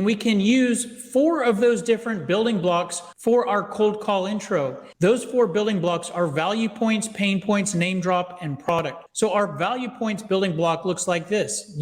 We can use 4 of those different building blocks for our cold call intro. Those 4 building blocks are value points, pain points, name drop, and product. So our value points building block looks like this.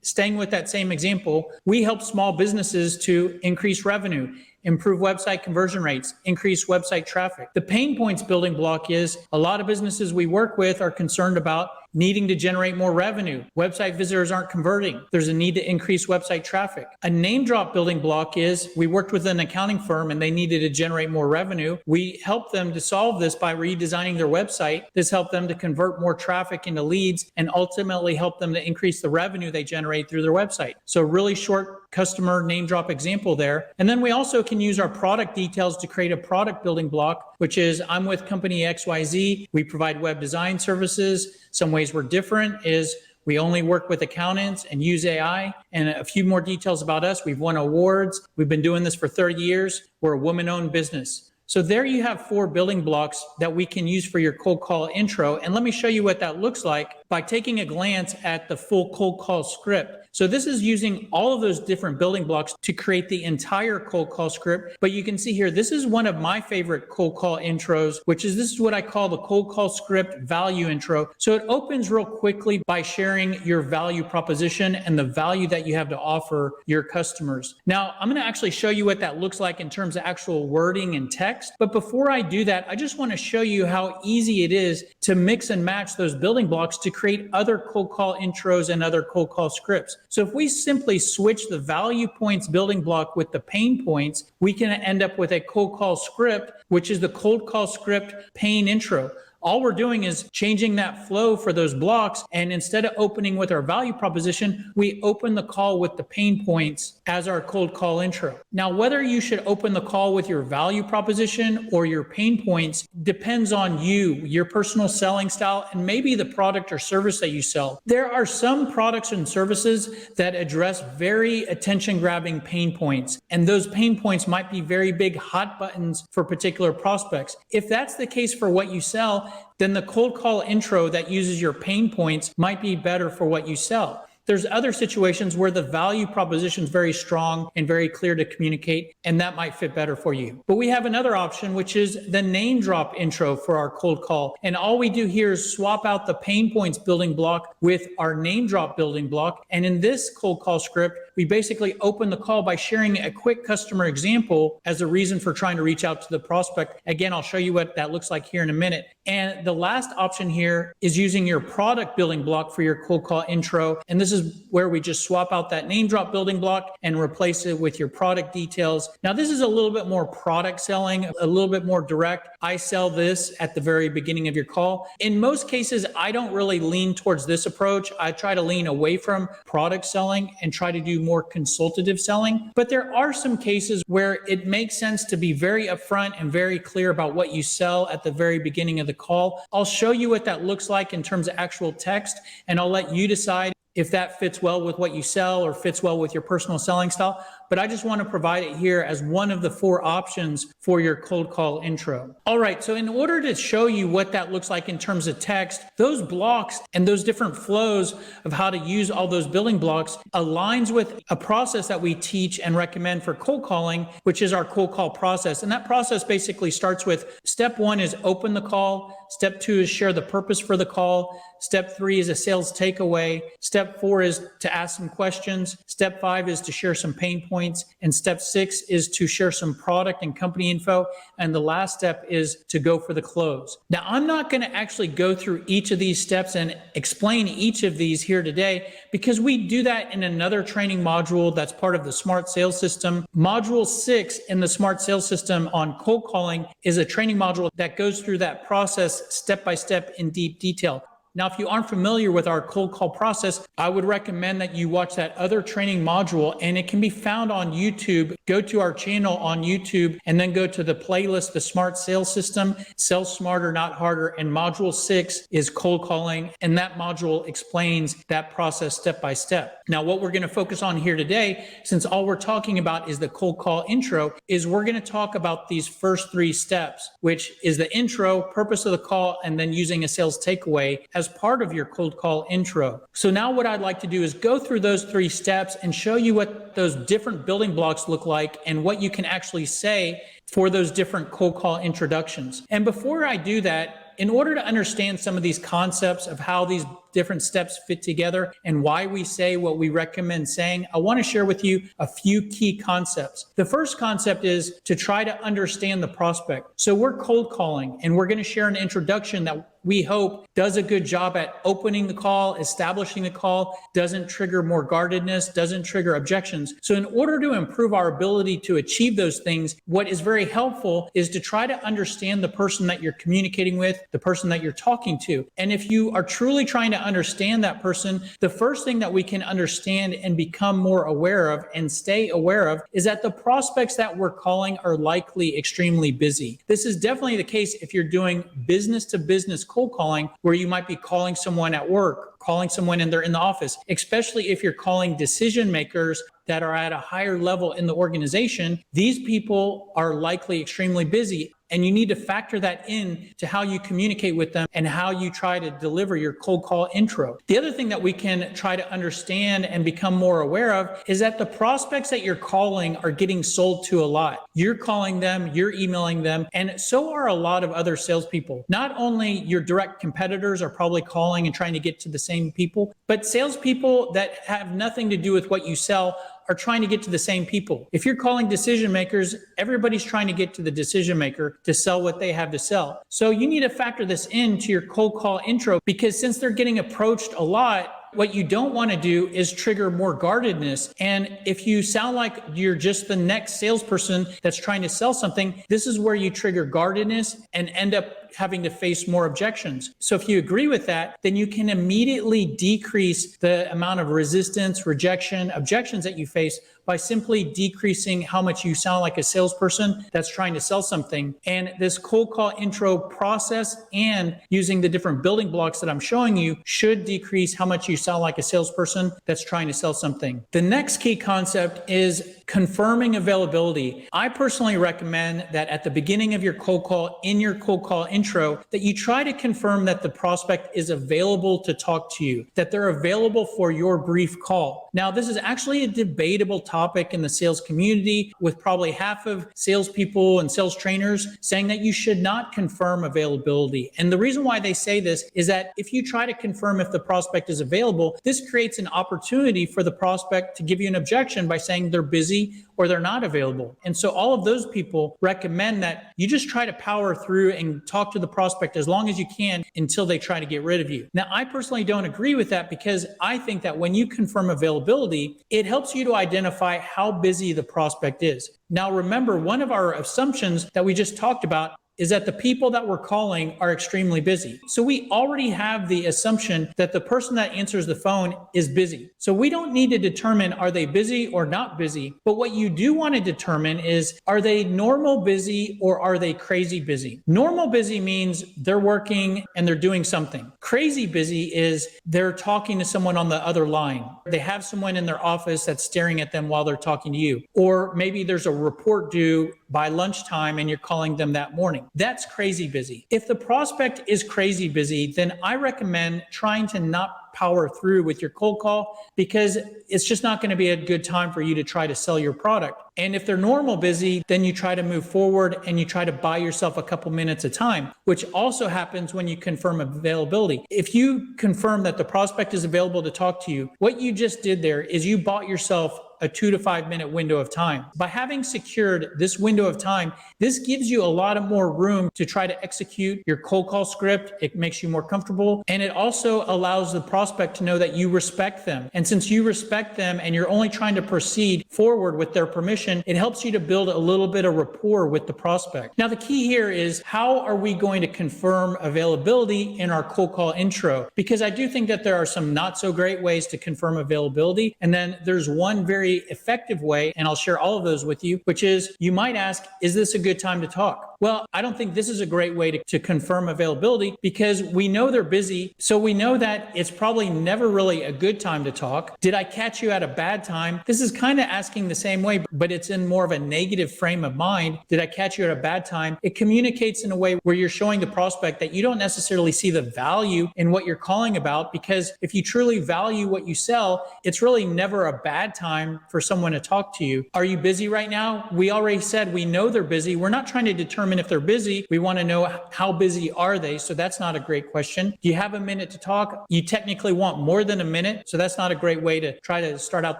Staying with that same example, we help small businesses to increase revenue, improve website conversion rates, increase website traffic. The pain points building block is a lot of businesses we work with are concerned about needing to generate more revenue. Website visitors aren't converting. There's a need to increase website traffic. A name drop building block is we worked with an accounting firm and they needed to generate more revenue. We helped them to solve this by redesigning their website. This helped them to convert more traffic into leads and ultimately help them to increase the revenue they generate through their website. So really short customer name drop example there. And then we also can use our product details to create a product building block, which is I'm with company XYZ. We provide web design services. Some ways we're different is we only work with accountants and use AI. And a few more details about us. We've won awards. We've been doing this for 30 years. We're a woman-owned business. So there you have 4 building blocks that we can use for your cold call intro. And let me show you what that looks like by taking a glance at the full cold call script. So this is using all of those different building blocks to create the entire cold call script. But you can see here, this is one of my favorite cold call intros, this is what I call the cold call script value intro. So it opens real quickly by sharing your value proposition and the value that you have to offer your customers. Now, I'm going to actually show you what that looks like in terms of actual wording and text. But before I do that, I just want to show you how easy it is to mix and match those building blocks to create other cold call intros and other cold call scripts. So if we simply switch the value points building block with the pain points, we can end up with a cold call script, which is the cold call script pain intro. All we're doing is changing that flow for those blocks. And instead of opening with our value proposition, we open the call with the pain points as our cold call intro. Now, whether you should open the call with your value proposition or your pain points depends on you, your personal selling style, and maybe the product or service that you sell. There are some products and services that address very attention-grabbing pain points. And those pain points might be very big hot buttons for particular prospects. If that's the case for what you sell, then the cold call intro that uses your pain points might be better for what you sell. There's other situations where the value proposition is very strong and very clear to communicate, and that might fit better for you. But we have another option, which is the name drop intro for our cold call. And all we do here is swap out the pain points building block with our name drop building block. And in this cold call script, we basically open the call by sharing a quick customer example as a reason for trying to reach out to the prospect. Again, I'll show you what that looks like here in a minute. And the last option here is using your product building block for your cold call intro. And this is where we just swap out that name drop building block and replace it with your product details. Now, this is a little bit more product selling, a little bit more direct. I sell this at the very beginning of your call. In most cases, I don't really lean towards this approach. I try to lean away from product selling and try to do more consultative selling. But there are some cases where it makes sense to be very upfront and very clear about what you sell at the very beginning of the call. I'll show you what that looks like in terms of actual text, and I'll let you decide if that fits well with what you sell or fits well with your personal selling style. But I just want to provide it here as one of the 4 options for your cold call intro. All right, so in order to show you what that looks like in terms of text, those blocks and those different flows of how to use all those building blocks aligns with a process that we teach and recommend for cold calling, which is our cold call process. And that process basically starts with step 1 is open the call. Step 2 is share the purpose for the call. Step 3 is a sales takeaway. Step 4 is to ask some questions. Step 5 is to share some pain points. And step 6 is to share some product and company info. And the last step is to go for the close. Now, I'm not going to actually go through each of these steps and explain each of these here today because we do that in another training module that's part of the Smart Sales System. Module 6 in the Smart Sales System on cold calling is a training module that goes through that process step by step in deep detail. Now, if you aren't familiar with our cold call process, I would recommend that you watch that other training module, and it can be found on YouTube. go to our channel on YouTube and then go to the playlist, The Smart Sales System, Sell Smarter, Not Harder, and Module 6 is cold calling, and that module explains that process step by step. Now, what we're going to focus on here today, since all we're talking about is the cold call intro, is we're going to talk about these first 3 steps, which is the intro, purpose of the call, and then using a sales takeaway as part of your cold call intro. So now what I'd like to do is go through those 3 steps and show you what those different building blocks look like and what you can actually say for those different cold call introductions. And before I do that, in order to understand some of these concepts of how these different steps fit together and why we say what we recommend saying, I want to share with you a few key concepts. The first concept is to try to understand the prospect. So we're cold calling, and we're going to share an introduction that we hope does a good job at opening the call, establishing the call, doesn't trigger more guardedness, doesn't trigger objections. So in order to improve our ability to achieve those things, what is very helpful is to try to understand the person that you're communicating with, the person that you're talking to. And if you are truly trying to understand that person, the first thing that we can understand and become more aware of and stay aware of is that the prospects that we're calling are likely extremely busy. This is definitely the case if you're doing business to business cold calling, where you might be calling someone at work, calling someone and they're in the office, especially if you're calling decision makers that are at a higher level in the organization. These people are likely extremely busy. And you need to factor that in to how you communicate with them and how you try to deliver your cold call intro. The other thing that we can try to understand and become more aware of is that the prospects that you're calling are getting sold to a lot. You're calling them, you're emailing them, and so are a lot of other salespeople. Not only your direct competitors are probably calling and trying to get to the same people, but salespeople that have nothing to do with what you sell are trying to get to the same people. If you're calling decision makers, everybody's trying to get to the decision maker to sell what they have to sell. So you need to factor this into your cold call intro, because since they're getting approached a lot, what you don't want to do is trigger more guardedness. And if you sound like you're just the next salesperson that's trying to sell something, this is where you trigger guardedness and end up having to face more objections. So if you agree with that, then you can immediately decrease the amount of resistance, rejection, objections that you face by simply decreasing how much you sound like a salesperson that's trying to sell something. And this cold call intro process and using the different building blocks that I'm showing you should decrease how much you sound like a salesperson that's trying to sell something. The next key concept is confirming availability. I personally recommend that at the beginning of your cold call, in your cold call intro, that you try to confirm that the prospect is available to talk to you, that they're available for your brief call. Now, this is actually a debatable topic in the sales community, with probably half of salespeople and sales trainers saying that you should not confirm availability. And the reason why they say this is that if you try to confirm if the prospect is available, this creates an opportunity for the prospect to give you an objection by saying they're busy or they're not available. And so all of those people recommend that you just try to power through and talk to the prospect as long as you can until they try to get rid of you. Now, I personally don't agree with that, because I think that when you confirm availability, it helps you to identify how busy the prospect is. Now, remember, one of our assumptions that we just talked about is that the people that we're calling are extremely busy. So we already have the assumption that the person that answers the phone is busy. So we don't need to determine are they busy or not busy. But what you do want to determine is, are they normal busy or are they crazy busy? Normal busy means they're working and they're doing something. Crazy busy is they're talking to someone on the other line. They have someone in their office that's staring at them while they're talking to you. Or maybe there's a report due by lunchtime and you're calling them that morning. That's crazy busy. If the prospect is crazy busy, then I recommend trying to not power through with your cold call, because it's just not going to be a good time for you to try to sell your product. And if they're normal busy, then you try to move forward and you try to buy yourself a couple minutes of time, which also happens when you confirm availability. If you confirm that the prospect is available to talk to you, what you just did there is you bought yourself a 2 to 5 minute window of time. By having secured this window of time, this gives you a lot of more room to try to execute your cold call script. It makes you more comfortable, and it also allows the prospect prospect to know that you respect them. And since you respect them and you're only trying to proceed forward with their permission, it helps you to build a little bit of rapport with the prospect. Now, the key here is, how are we going to confirm availability in our cold call intro? Because I do think that there are some not so great ways to confirm availability. And then there's one very effective way, and I'll share all of those with you, which is you might ask, is this a good time to talk? Well, I don't think this is a great way to confirm availability, because we know they're busy. So we know that it's probably never really a good time to talk. Did I catch you at a bad time? This is kind of asking the same way, but it's in more of a negative frame of mind. Did I catch you at a bad time? It communicates in a way where you're showing the prospect that you don't necessarily see the value in what you're calling about, because if you truly value what you sell, it's really never a bad time for someone to talk to you. Are you busy right now? We already said we know they're busy. We're not trying to determine if they're busy. We want to know how busy are they? So that's not a great question. Do you have a minute to talk? You technically want more than a minute. So that's not a great way to try to start out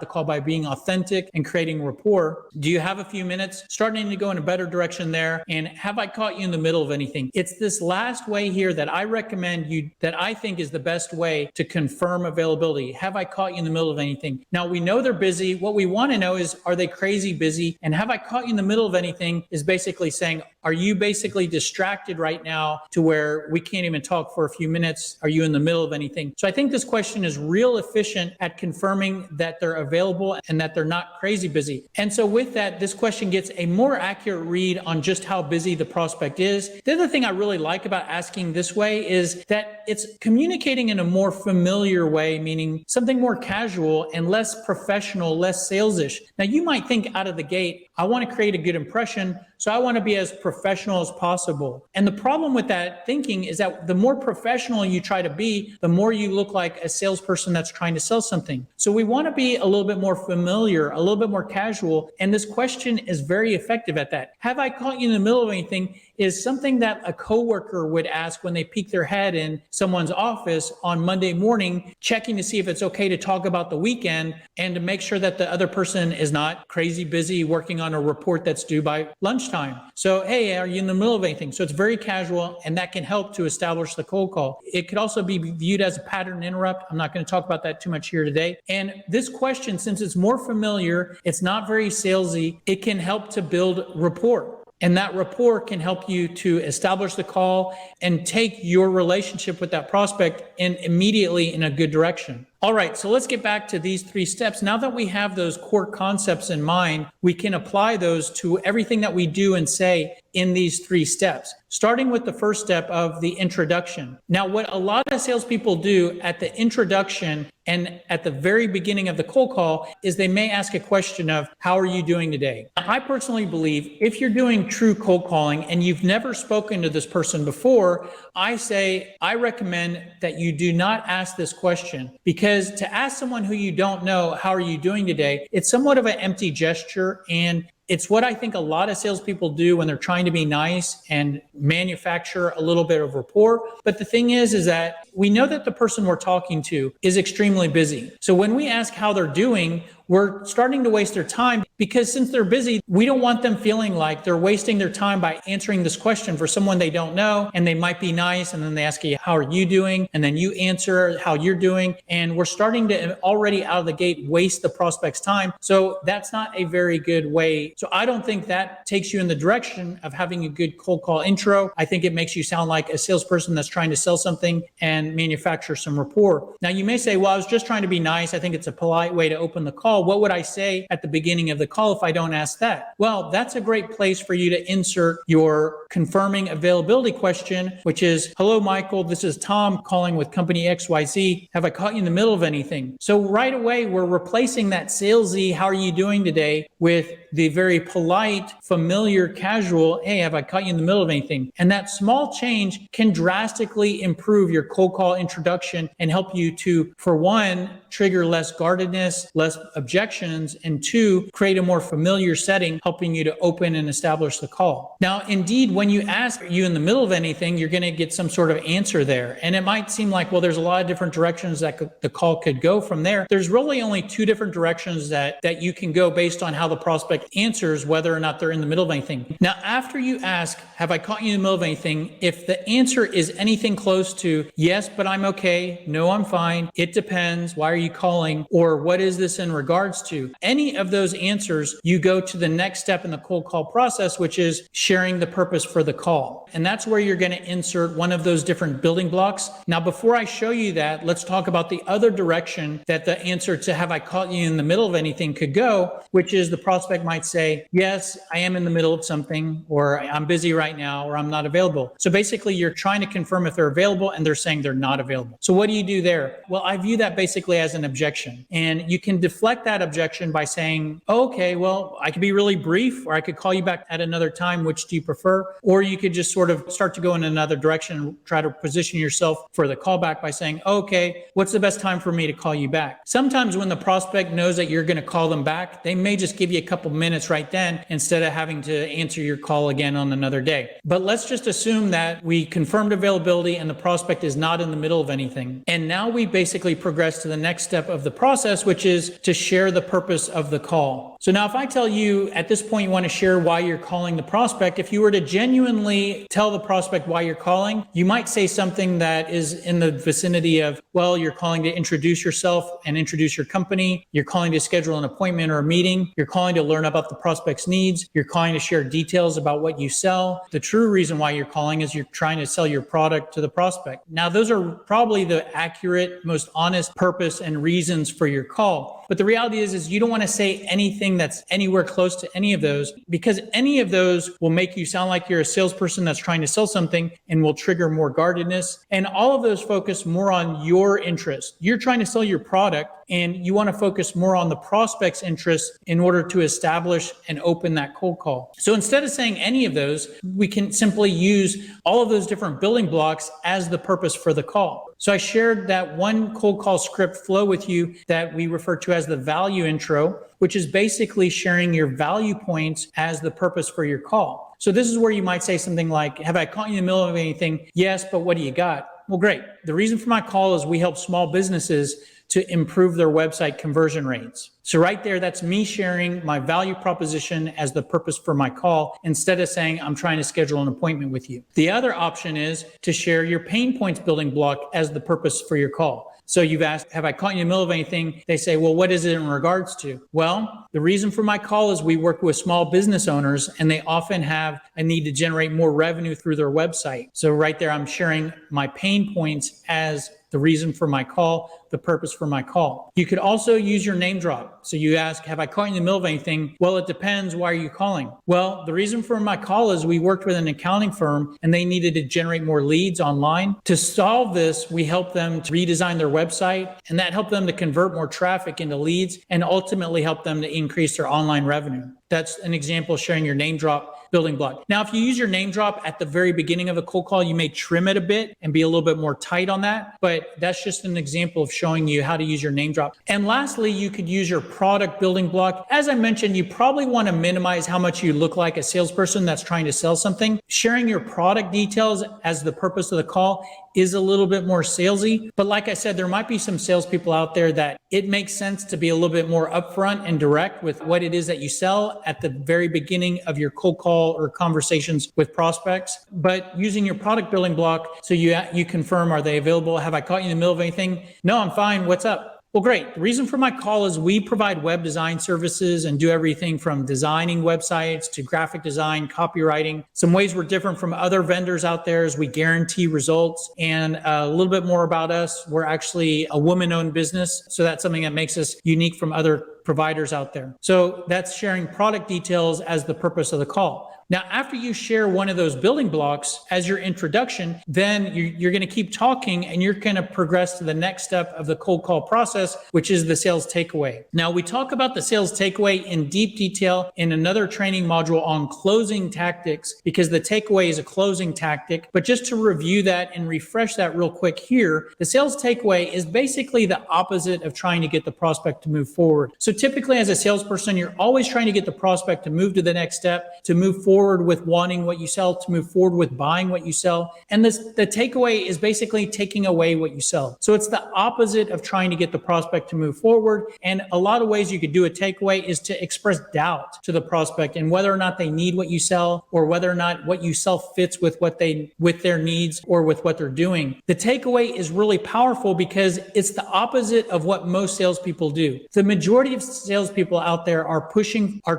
the call by being authentic and creating rapport. Do you have a few minutes? Starting to go in a better direction there. And have I caught you in the middle of anything? It's this last way here that I recommend you, that I think is the best way to confirm availability. Have I caught you in the middle of anything? Now, we know they're busy. What we want to know is, are they crazy busy? And have I caught you in the middle of anything is basically saying, are you basically distracted right now to where we can't even talk for a few minutes? Are you in the middle of anything? So I think this question is real efficient at confirming that they're available and that they're not crazy busy. And so with that, this question gets a more accurate read on just how busy the prospect is. The other thing I really like about asking this way is that it's communicating in a more familiar way, meaning something more casual and less professional, less salesish. Now, you might think out of the gate, I want to create a good impression, so I want to be as professional as possible. And the problem with that thinking is that the more professional you try to be, the more you look like a salesperson that's trying to sell something. So we want to be a little bit more familiar, a little bit more casual. And this question is very effective at that. Have I caught you in the middle of anything? Is something that a coworker would ask when they peek their head in someone's office on Monday morning, checking to see if it's okay to talk about the weekend and to make sure that the other person is not crazy busy working on a report that's due by lunchtime. So, hey, are you in the middle of anything? So it's very casual, and that can help to establish the cold call. It could also be viewed as a pattern interrupt. I'm not going to talk about that too much here today. And this question, since it's more familiar, it's not very salesy, it can help to build rapport. And that rapport can help you to establish the call and take your relationship with that prospect in immediately in a good direction. All right, so let's get back to these 3 steps. Now that we have those core concepts in mind, we can apply those to everything that we do and say in these 3 steps, starting with the first step of the introduction. Now, what a lot of salespeople do at the introduction and at the very beginning of the cold call is they may ask a question of, how are you doing today? I personally believe if you're doing true cold calling and you've never spoken to this person before, I recommend that you do not ask this question, because to ask someone who you don't know, how are you doing today, it's somewhat of an empty gesture, and it's what I think a lot of salespeople do when they're trying to be nice and manufacture a little bit of rapport. But the thing is that we know that the person we're talking to is extremely busy. So when we ask how they're doing, we're starting to waste their time, because since they're busy, we don't want them feeling like they're wasting their time by answering this question for someone they don't know, and they might be nice, and then they ask you, how are you doing? And then you answer how you're doing. And we're starting to already out of the gate waste the prospect's time. So that's not a very good way. So I don't think that takes you in the direction of having a good cold call intro. I think it makes you sound like a salesperson that's trying to sell something and manufacture some rapport. Now, you may say, well, I was just trying to be nice. I think it's a polite way to open the call. What would I say at the beginning of the call if I don't ask that? Well, that's a great place for you to insert your confirming availability question, which is, hello, Michael, this is Tom calling with company XYZ. Have I caught you in the middle of anything? So right away, we're replacing that salesy, how are you doing today, with the very polite, familiar, casual, hey, have I caught you in the middle of anything? And that small change can drastically improve your cold call introduction and help you to, for one, trigger less guardedness, less objections, and two, create a more familiar setting, helping you to open and establish the call. Now, indeed, when you ask, are you in the middle of anything, you're going to get some sort of answer there. And it might seem like, well, there's a lot of different directions that the call could go from there. There's really only two different directions that you can go based on how the prospect answers, whether or not they're in the middle of anything. Now, after you ask, have I caught you in the middle of anything? If the answer is anything close to yes, but I'm okay, no, I'm fine, it depends, why are you calling, or what is this in regards to? Any of those answers, you go to the next step in the cold call process, which is sharing the purpose for the call. And that's where you're going to insert one of those different building blocks. Now, before I show you that, let's talk about the other direction that the answer to have I caught you in the middle of anything could go, which is the prospect might say, yes, I am in the middle of something, or I'm busy right now, or I'm not available. So basically, you're trying to confirm if they're available, and they're saying they're not available. So what do you do there? Well, I view that basically as an objection. And you can deflect that objection by saying, okay, well, I could be really brief, or I could call you back at another time. Which do you prefer? Or you could just sort of start to go in another direction and try to position yourself for the callback by saying, okay, what's the best time for me to call you back? Sometimes when the prospect knows that you're going to call them back, they may just give you a couple minutes right then instead of having to answer your call again on another day. But let's just assume that we confirmed availability and the prospect is not in the middle of anything. And now we basically progress to the next step of the process, which is to share the purpose of the call. So now if I tell you at this point you want to share why you're calling the prospect, if you were to genuinely tell the prospect why you're calling, you might say something that is in the vicinity of, well, you're calling to introduce yourself and introduce your company. You're calling to schedule an appointment or a meeting. You're calling to learn about the prospect's needs. You're calling to share details about what you sell. The true reason why you're calling is you're trying to sell your product to the prospect. Now, those are probably the accurate, most honest purpose and reasons for your call. But the reality is you don't want to say anything that's anywhere close to any of those, because any of those will make you sound like you're a salesperson that's trying to sell something and will trigger more guardedness. And all of those focus more on your interest. You're trying to sell your product, and you want to focus more on the prospect's interest in order to establish and open that cold call. So instead of saying any of those, we can simply use all of those different building blocks as the purpose for the call. So I shared that one cold call script flow with you that we refer to as the value intro, which is basically sharing your value points as the purpose for your call. So this is where you might say something like, have I caught you in the middle of anything? Yes, but what do you got? Well, great. The reason for my call is we help small businesses to improve their website conversion rates. So right there, that's me sharing my value proposition as the purpose for my call, instead of saying I'm trying to schedule an appointment with you. The other option is to share your pain points building block as the purpose for your call. So you've asked, have I caught you in the middle of anything? They say, well, what is it in regards to? Well, the reason for my call is we work with small business owners, and they often have a need to generate more revenue through their website. So right there, I'm sharing my pain points as the reason for my call, the purpose for my call. You could also use your name drop. So you ask, have I caught you in the middle of anything? Well, it depends. Why are you calling? Well, the reason for my call is we worked with an accounting firm and they needed to generate more leads online. To solve this, we helped them to redesign their website, and that helped them to convert more traffic into leads and ultimately help them to increase their online revenue. That's an example of sharing your name drop building block. Now, if you use your name drop at the very beginning of a cold call, you may trim it a bit and be a little bit more tight on that, but that's just an example of showing you how to use your name drop. And lastly, you could use your product building block. As I mentioned, you probably want to minimize how much you look like a salesperson that's trying to sell something. Sharing your product details as the purpose of the call is a little bit more salesy. But like I said, there might be some salespeople out there that it makes sense to be a little bit more upfront and direct with what it is that you sell at the very beginning of your cold call or conversations with prospects. But using your product building block, so you confirm, are they available? Have I caught you in the middle of anything? No, I'm fine. What's up? Well, great. The reason for my call is we provide web design services and do everything from designing websites to graphic design, copywriting. Some ways we're different from other vendors out there is we guarantee results. And a little bit more about us, we're actually a woman-owned business. So that's something that makes us unique from other providers out there. So that's sharing product details as the purpose of the call. Now, after you share one of those building blocks as your introduction, then you're going to keep talking and you're going to progress to the next step of the cold call process, which is the sales takeaway. Now, we talk about the sales takeaway in deep detail in another training module on closing tactics, because the takeaway is a closing tactic. But just to review that and refresh that real quick here, the sales takeaway is basically the opposite of trying to get the prospect to move forward. So typically as a salesperson, you're always trying to get the prospect to move to the next step, to move forward with wanting what you sell, to move forward with buying what you sell. And the takeaway is basically taking away what you sell. So it's the opposite of trying to get the prospect to move forward. And a lot of ways you could do a takeaway is to express doubt to the prospect and whether or not they need what you sell, or whether or not what you sell fits with their needs or with what they're doing. The takeaway is really powerful because it's the opposite of what most salespeople do. The majority of salespeople out there are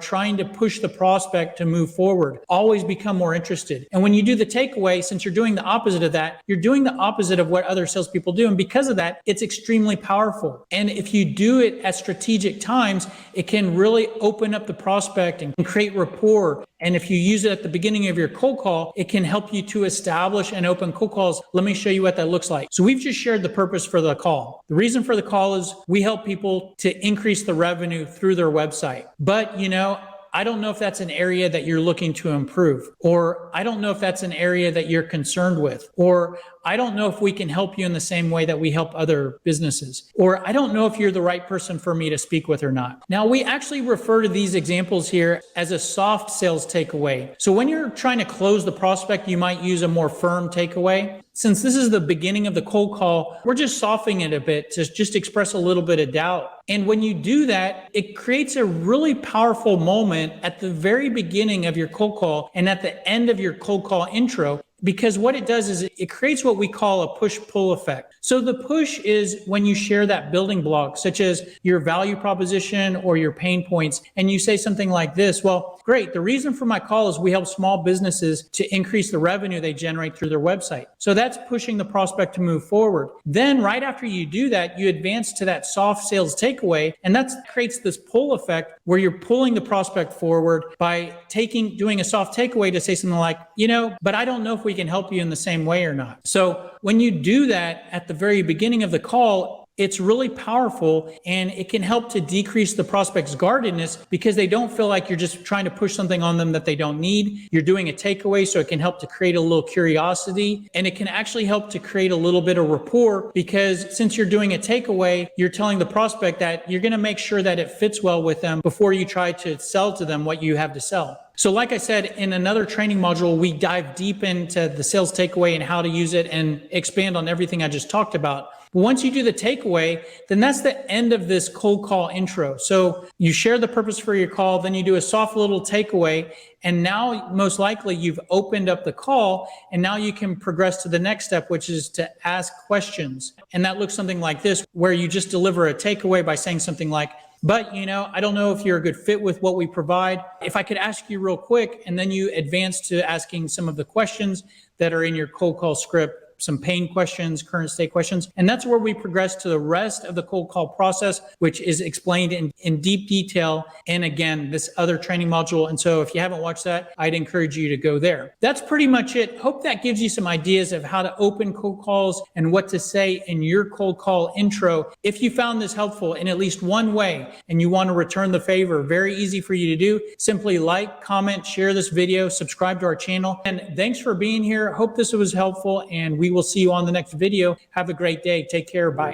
trying to push the prospect to move forward, always become more interested. And when you do the takeaway, since you're doing the opposite of that, you're doing the opposite of what other salespeople do. And because of that, it's extremely powerful. And if you do it at strategic times, it can really open up the prospect and create rapport. And if you use it at the beginning of your cold call, it can help you to establish and open cold calls. Let me show you what that looks like. So we've just shared the purpose for the call. The reason for the call is we help people to increase the revenue through their website. But, I don't know if that's an area that you're looking to improve, or I don't know if that's an area that you're concerned with, or I don't know if we can help you in the same way that we help other businesses, or I don't know if you're the right person for me to speak with or not. Now, we actually refer to these examples here as a soft sales takeaway. So when you're trying to close the prospect, you might use a more firm takeaway. Since this is the beginning of the cold call, we're just softening it a bit to just express a little bit of doubt. And when you do that, it creates a really powerful moment at the very beginning of your cold call and at the end of your cold call intro. Because what it does is it creates what we call a push-pull effect. So the push is when you share that building block, such as your value proposition or your pain points, and you say something like this: well, great, the reason for my call is we help small businesses to increase the revenue they generate through their website. So that's pushing the prospect to move forward. Then right after you do that, you advance to that soft sales takeaway, and that creates this pull effect where you're pulling the prospect forward by doing a soft takeaway to say something like, but I don't know if we can help you in the same way or not. So when you do that at the very beginning of the call, it's really powerful, and it can help to decrease the prospect's guardedness because they don't feel like you're just trying to push something on them that they don't need. You're doing a takeaway, so it can help to create a little curiosity, and it can actually help to create a little bit of rapport because since you're doing a takeaway, you're telling the prospect that you're going to make sure that it fits well with them before you try to sell to them what you have to sell. So like I said, in another training module, we dive deep into the sales takeaway and how to use it and expand on everything I just talked about. But once you do the takeaway, then that's the end of this cold call intro. So you share the purpose for your call, then you do a soft little takeaway, and now most likely you've opened up the call, and now you can progress to the next step, which is to ask questions. And that looks something like this, where you just deliver a takeaway by saying something like, but, I don't know if you're a good fit with what we provide. If I could ask you real quick, and then you advance to asking some of the questions that are in your cold call script, some pain questions, current state questions. And that's where we progress to the rest of the cold call process, which is explained in deep detail. And again, this other training module. And so if you haven't watched that, I'd encourage you to go there. That's pretty much it. Hope that gives you some ideas of how to open cold calls and what to say in your cold call intro. If you found this helpful in at least one way and you want to return the favor, very easy for you to do. Simply like, comment, share this video, subscribe to our channel. And thanks for being here. Hope this was helpful, and we will see you on the next video. Have a great day. Take care. Bye.